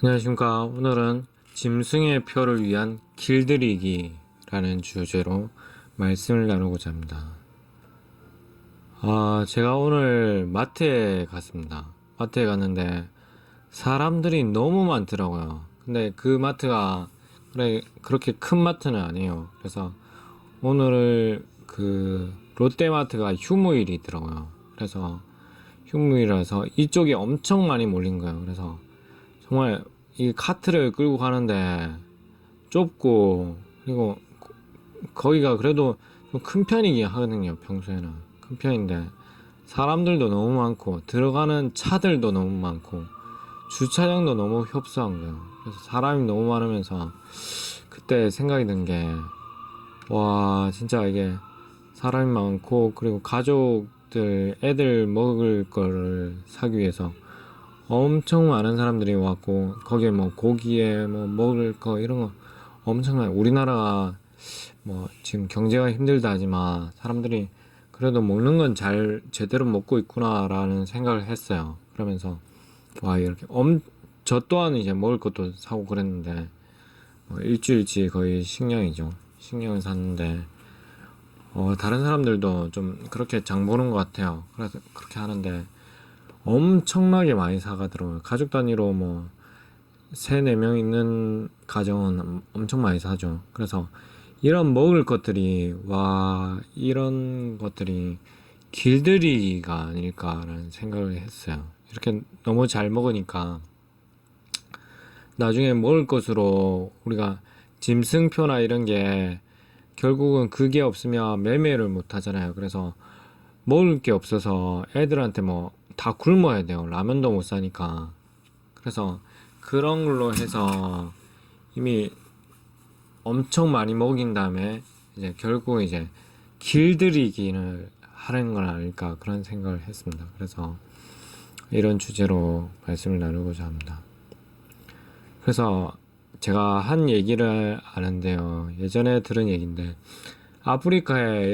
안녕하십니까. 오늘은 짐승의 표를 위한 길들이기라는 주제로 말씀을 나누고자 합니다. 제가 오늘 마트에 갔습니다. 마트에 갔는데 사람들이 너무 많더라고요. 근데 그 마트가 그렇게 큰 마트는 아니에요. 그래서 오늘 그 롯데마트가 휴무일이더라고요. 그래서 휴무일이라서 이쪽에 엄청 많이 몰린 거예요. 그래서 정말 이 카트를 끌고 가는데 좁고, 그리고 거기가 그래도 좀 큰 편이긴 하거든요. 평소에는 큰 편인데 사람들도 너무 많고 들어가는 차들도 너무 많고 주차장도 너무 협소한 거예요. 그래서 사람이 너무 많으면서 그때 생각이 든 게, 와, 진짜 이게 사람이 많고 그리고 가족들 애들 먹을 거를 사기 위해서 엄청 많은 사람들이 왔고, 거기에 뭐 고기에 뭐 먹을 거 이런 거 엄청나요. 우리나라가 뭐 지금 경제가 힘들다 하지만 사람들이 그래도 먹는 건 잘 제대로 먹고 있구나라는 생각을 했어요. 그러면서 와, 이렇게 저 또한 이제 먹을 것도 사고 그랬는데 뭐 일주일치 거의 식량이죠. 식량을 샀는데 다른 사람들도 좀 그렇게 장 보는 것 같아요. 그래서 그렇게 하는데 엄청나게 많이 사가더라고요. 가족 단위로 뭐 세 네 명 있는 가정은 엄청 많이 사죠. 그래서 이런 먹을 것들이, 와, 이런 것들이 길들이기가 아닐까라는 생각을 했어요. 이렇게 너무 잘 먹으니까 나중에 먹을 것으로 우리가 짐승표나 이런 게 결국은 그게 없으면 매매를 못 하잖아요. 그래서 먹을 게 없어서 애들한테 뭐 다 굶어야 돼요. 라면도 못 사니까. 그래서 그런 걸로 해서 이미 엄청 많이 먹인 다음에 이제 결국 이제 길들이기를 하는 건 아닐까, 그런 생각을 했습니다. 그래서 이런 주제로 말씀을 나누고자 합니다. 그래서 제가 한 얘기를 아는데요. 예전에 들은 얘기인데, 아프리카에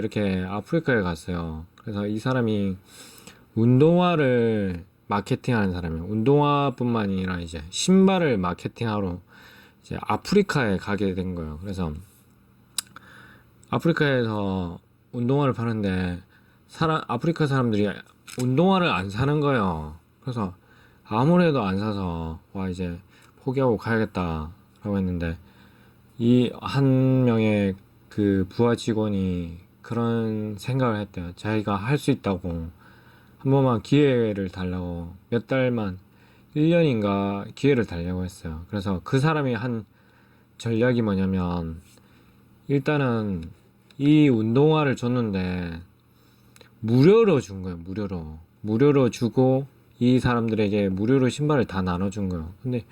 갔어요. 그래서 이 사람이 운동화를 마케팅하는 사람이에요. 운동화뿐만 아니라 이제 신발을 마케팅하러 이제 아프리카에 가게 된 거예요. 그래서 아프리카에서 운동화를 파는데 아프리카 사람들이 운동화를 안 사는 거예요. 그래서 아무래도 안 사서 와, 이제 포기하고 가야겠다라고 했는데, 이 한 명의 그 부하 직원이 그런 생각을 했대요. 자기가 할 수 있다고, 한 번만 기회를 달라고, 몇 달만, 1년인가 기회를 달라고 했어요. 그래서 그 사람이 한 전략이 뭐냐면, 일단은 이 운동화를 줬는데 무료로 준 거예요. 무료로 주고 이 사람들에게 무료로 신발을 다 나눠준 거예요. 근데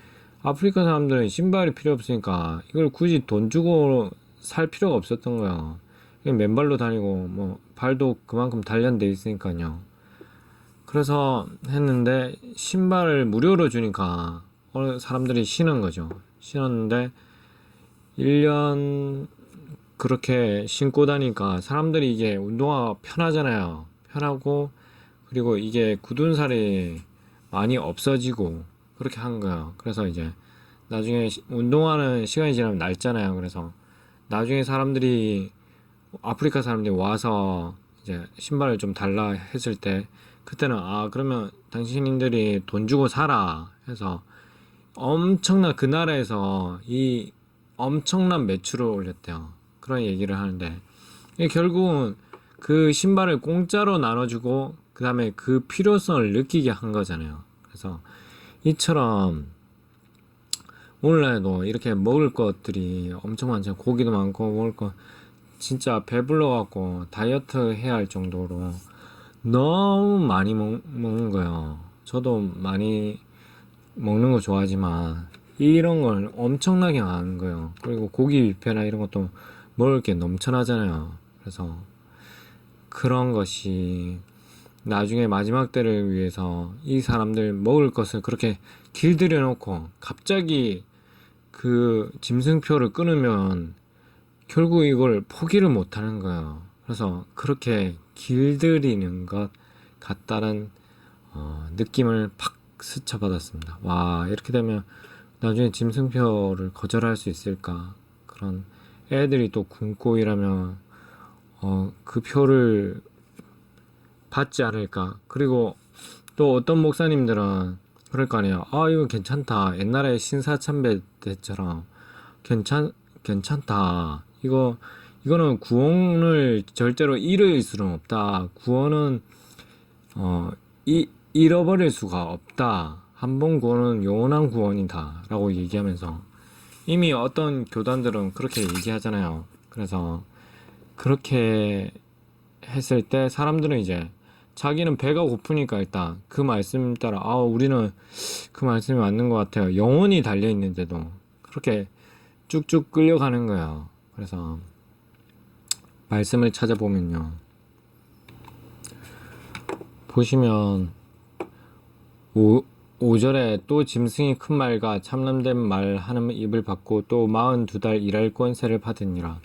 아프리카 사람들은 신발이 필요 없으니까 이걸 굳이 돈 주고 살 필요가 없었던 거예요. 그냥 맨발로 다니고 뭐 발도 그만큼 단련돼 있으니까요. 그래서 했는데 신발을 무료로 주니까 사람들이 신은 거죠. 신었는데 1년 그렇게 신고 다니까 사람들이, 이게 운동화가 편하잖아요. 편하고, 그리고 이게 굳은 살이 많이 없어지고 그렇게 한 거예요. 그래서 이제 나중에 운동화는 시간이 지나면 낡잖아요. 그래서 나중에 아프리카 사람들이 와서 이제 신발을 좀 달라 했을 때, 그때는 그러면 당신들이 돈 주고 사라 해서 그 나라에서 이 엄청난 매출을 올렸대요. 그런 얘기를 하는데, 이게 결국은 그 신발을 공짜로 나눠주고 그 다음에 그 필요성을 느끼게 한 거잖아요. 그래서 이처럼 오늘날도 이렇게 먹을 것들이 엄청 많잖아요. 고기도 많고 먹을 거 진짜 배불러 갖고 다이어트 해야 할 정도로 너무 많이 먹는 거예요. 저도 많이 먹는 거 좋아하지만 이런 걸 엄청나게 하는 거예요. 그리고 고기 뷔페나 이런 것도 먹을 게 넘쳐나잖아요. 그래서 그런 것이 나중에 마지막 때를 위해서 이 사람들 먹을 것을 그렇게 길들여 놓고 갑자기 그 짐승표를 끊으면 결국 이걸 포기를 못 하는 거예요. 그래서 그렇게 길들이는 것 같다는 느낌을 팍 스쳐받았습니다. 와, 이렇게 되면 나중에 짐승표를 거절할 수 있을까? 그런 애들이 또 굶고 이러면 그 표를 받지 않을까? 그리고 또 어떤 목사님들은 그럴 거 아니에요. 아, 이거 괜찮다. 옛날에 신사참배 때처럼 괜찮다. 이거는 구원을 절대로 잃을 수는 없다. 구원은 잃어버릴 수가 없다. 한 번 구원은 영원한 구원이다. 라고 얘기하면서 이미 어떤 교단들은 그렇게 얘기하잖아요. 그래서 그렇게 했을 때 사람들은 이제 자기는 배가 고프니까 일단 그 말씀 따라 우리는 그 말씀이 맞는 것 같아요. 영혼이 달려 있는데도 그렇게 쭉쭉 끌려가는 거예요. 그래서 말씀을 찾아보면요. 보시면 5절에 또 짐승이 큰 말과 참람된 말 하는 입을 받고 또 42달 일할 권세를 받으니라.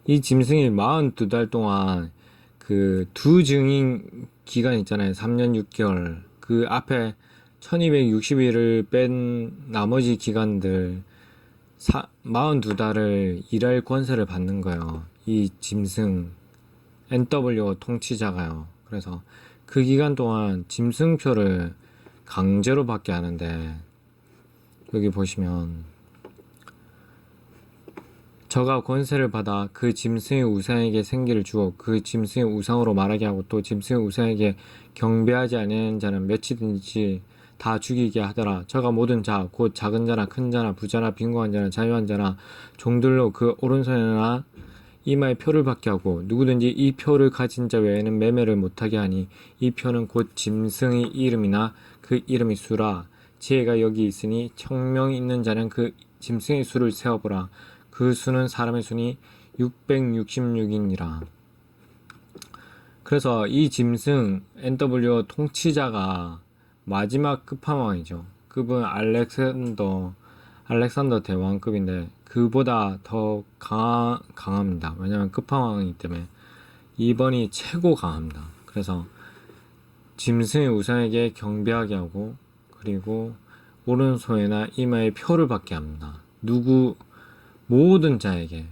이 짐승이 42달 동안 그 두 증인 기간 있잖아요. 3년 6개월. 그 앞에 1260일을 뺀 나머지 기간들 42달을 일할 권세를 받는 거예요. 이 짐승 NW 통치자가요. 그래서 그 기간 동안 짐승표를 강제로 받게 하는데 여기 보시면 저가 권세를 받아 그 짐승의 우상에게 생기를 주어 그 짐승의 우상으로 말하게 하고 또 짐승의 우상에게 경배하지 아니하는 자는 몇이든지 다 죽이게 하더라. 저가 모든 자 곧 작은 자나 큰 자나 부자나 빈곤한 자나 자유한 자나 종들로 그 오른손이나 이마에 표를 받게 하고 누구든지 이 표를 가진 자 외에는 매매를 못하게 하니 이 표는 곧 짐승의 이름이나 그 이름의 수라. 지혜가 여기 있으니 청명이 있는 자는 그 짐승의 수를 세어보라. 그 수는 사람의 수니 666이니라. 그래서 이 짐승 NW 통치자가 마지막 끝판왕이죠. 그분 알렉산더 대왕급인데 그보다 더 강합니다. 왜냐면 끝판왕이기 때문에 이번이 최고 강합니다. 그래서 짐승의 우상에게 경배하게 하고 그리고 오른손이나 이마에 표를 받게 합니다. 모든 자에게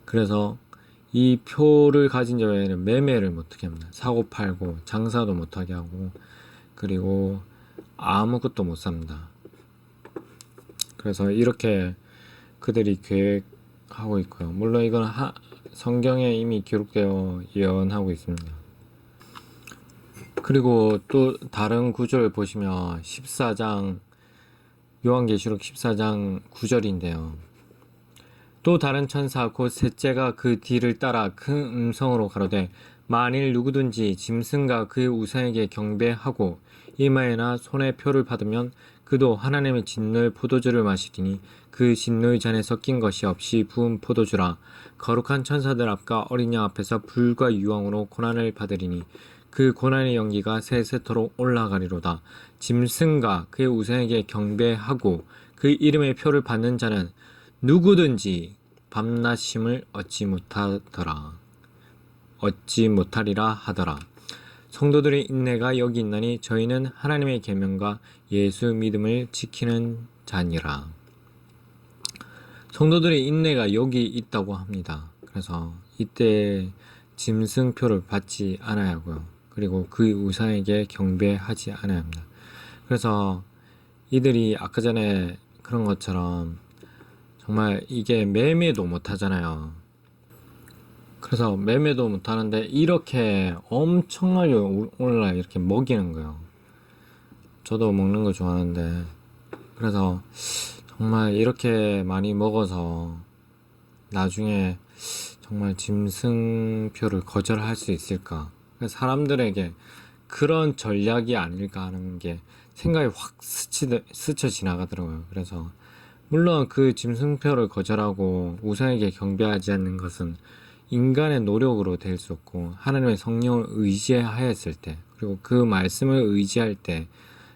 그래서 이 표를 가진 자 외에는 매매를 못하게 합니다. 사고 팔고 장사도 못하게 하고 그리고 아무것도 못 삽니다. 그래서 이렇게 그들이 계획하고 있고요. 물론 이건 성경에 이미 기록되어 예언하고 있습니다. 그리고 또 다른 구절 보시면 14장 요한계시록 14장 9절인데요. 또 다른 천사 곧 셋째가 그 뒤를 따라 큰 음성으로 가로되 만일 누구든지 짐승과 그의 우상에게 경배하고 이마에나 손에 표를 받으면 그도 하나님의 진노의 포도주를 마시리니 그 진노의 잔에 섞인 것이 없이 부은 포도주라. 거룩한 천사들 앞과 어린 양 앞에서 불과 유황으로 고난을 받으리니 그 고난의 연기가 세세토록 올라가리로다. 짐승과 그의 우상에게 경배하고 그 이름의 표를 받는 자는 누구든지 밤낮심을 얻지 못하리라 하더라. 성도들의 인내가 여기 있나니 저희는 하나님의 계명과 예수 믿음을 지키는 자니라. 성도들의 인내가 여기 있다고 합니다. 그래서 이때 짐승표를 받지 않아야 하고요. 그리고 그 우상에게 경배하지 않아야 합니다. 그래서 이들이 아까 전에 그런 것처럼 정말 이게 매매도 못 하잖아요. 그래서 매매도 못 하는데 이렇게 엄청나게 오늘날 이렇게 먹이는 거예요. 저도 먹는 거 좋아하는데 그래서 정말 이렇게 많이 먹어서 나중에 정말 짐승표를 거절할 수 있을까? 사람들에게 그런 전략이 아닐까 하는 게 생각이 확 스쳐 지나가더라고요. 그래서 물론 그 짐승표를 거절하고 우상에게 경배하지 않는 것은 인간의 노력으로 될 수 없고 하나님의 성령을 의지하였을 때 그리고 그 말씀을 의지할 때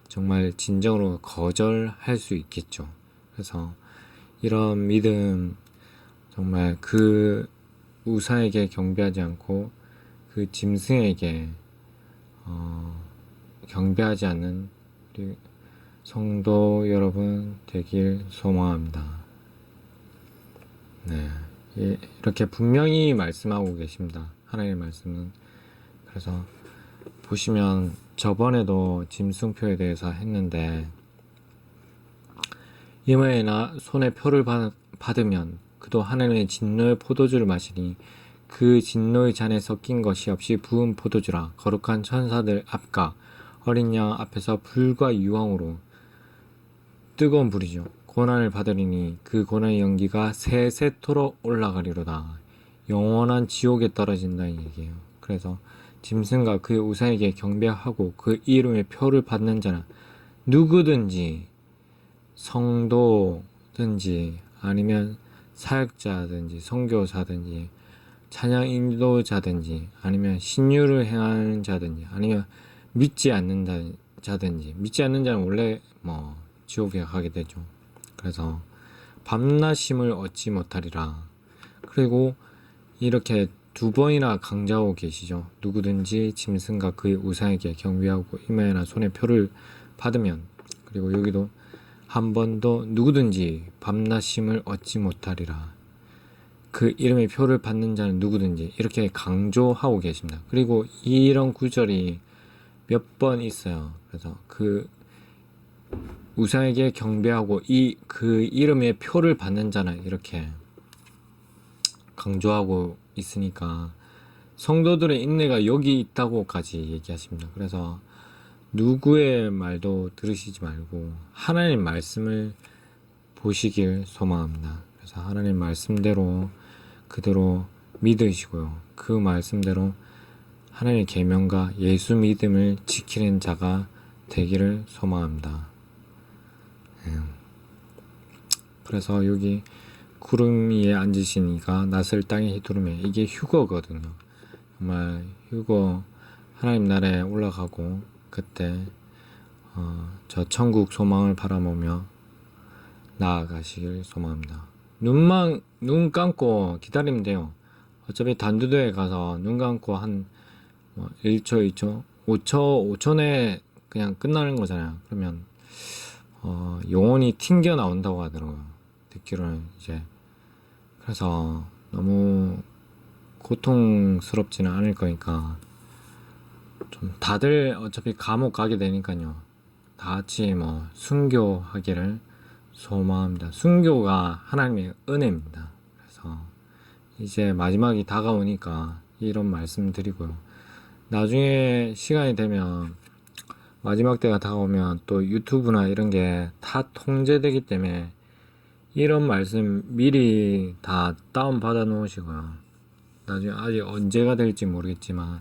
정말 진정으로 거절할 수 있겠죠. 그래서 이런 믿음 정말 그 우상에게 경배하지 않고 그 짐승에게 경배하지 않는 성도 여러분 되길 소망합니다. 네, 이렇게 분명히 말씀하고 계십니다. 하나님의 말씀은. 그래서 보시면 저번에도 짐승표에 대해서 했는데, 이마에나 손에 표를 받으면 그도 하나님의 진노의 포도주를 마시니 그 진노의 잔에 섞인 것이 없이 부은 포도주라. 거룩한 천사들 앞과 어린 양 앞에서 불과 유황으로 뜨거운 불이죠. 고난을 받으리니 그 고난의 연기가 세세토록 올라가리로다. 영원한 지옥에 떨어진다는 얘기예요. 그래서 짐승과 그의 우상에게 경배하고 그 이름의 표를 받는 자는 누구든지, 성도든지 아니면 사역자든지 선교사든지 찬양 인도자든지 아니면 신유를 행하는 자든지 아니면 믿지 않는다 자든지, 믿지 않는 자는 원래 지옥에 가게 되죠. 그래서 밤낮임을 얻지 못하리라. 그리고 이렇게 두 번이나 강조하고 계시죠. 누구든지 짐승과 그의 우상에게 경배하고 이마에나 손에 표를 받으면, 그리고 여기도 한 번 더 누구든지 밤낮임을 얻지 못하리라. 그 이름의 표를 받는 자는 누구든지, 이렇게 강조하고 계십니다. 그리고 이런 구절이 몇 번 있어요. 그래서 그 우상에게 경배하고 그 이름의 표를 받는 자는, 이렇게 강조하고 있으니까 성도들의 인내가 여기 있다고까지 얘기하십니다. 그래서 누구의 말도 들으시지 말고 하나님 말씀을 보시길 소망합니다. 그래서 하나님 말씀대로 그대로 믿으시고요. 그 말씀대로 하나님의 계명과 예수 믿음을 지키는 자가 되기를 소망합니다. 그래서 여기 구름 위에 앉으시니까 낯을 땅에 휘두르며, 이게 휴거거든요. 정말 휴거, 하나님 나라에 올라가고 그때 저 천국 소망을 바라보며 나아가시길 소망합니다. 눈 감고 기다리면 돼요. 어차피 단두대에 가서 눈 감고 한 1초, 2초, 5초 내에 그냥 끝나는 거잖아요. 그러면 영혼이 튕겨 나온다고 하더라고요. 듣기로는 이제. 그래서 너무 고통스럽지는 않을 거니까 좀 다들 어차피 감옥 가게 되니까요. 다 같이 순교하기를 소망합니다. 순교가 하나님의 은혜입니다. 그래서 이제 마지막이 다가오니까 이런 말씀 드리고요. 나중에 시간이 되면, 마지막 때가 다가오면 또 유튜브나 이런 게 다 통제되기 때문에 이런 말씀 미리 다 다운받아 놓으시고요. 나중에 아직 언제가 될지 모르겠지만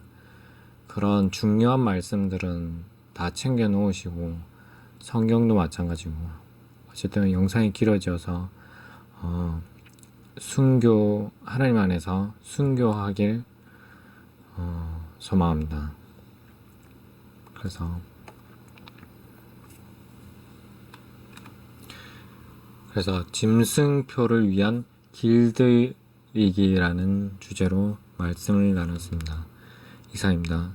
그런 중요한 말씀들은 다 챙겨 놓으시고, 성경도 마찬가지고, 어쨌든 영상이 길어져서 순교, 하나님 안에서 순교하길 소망합니다. 그래서 짐승표를 위한 길들이기라는 주제로 말씀을 나눴습니다. 이상입니다.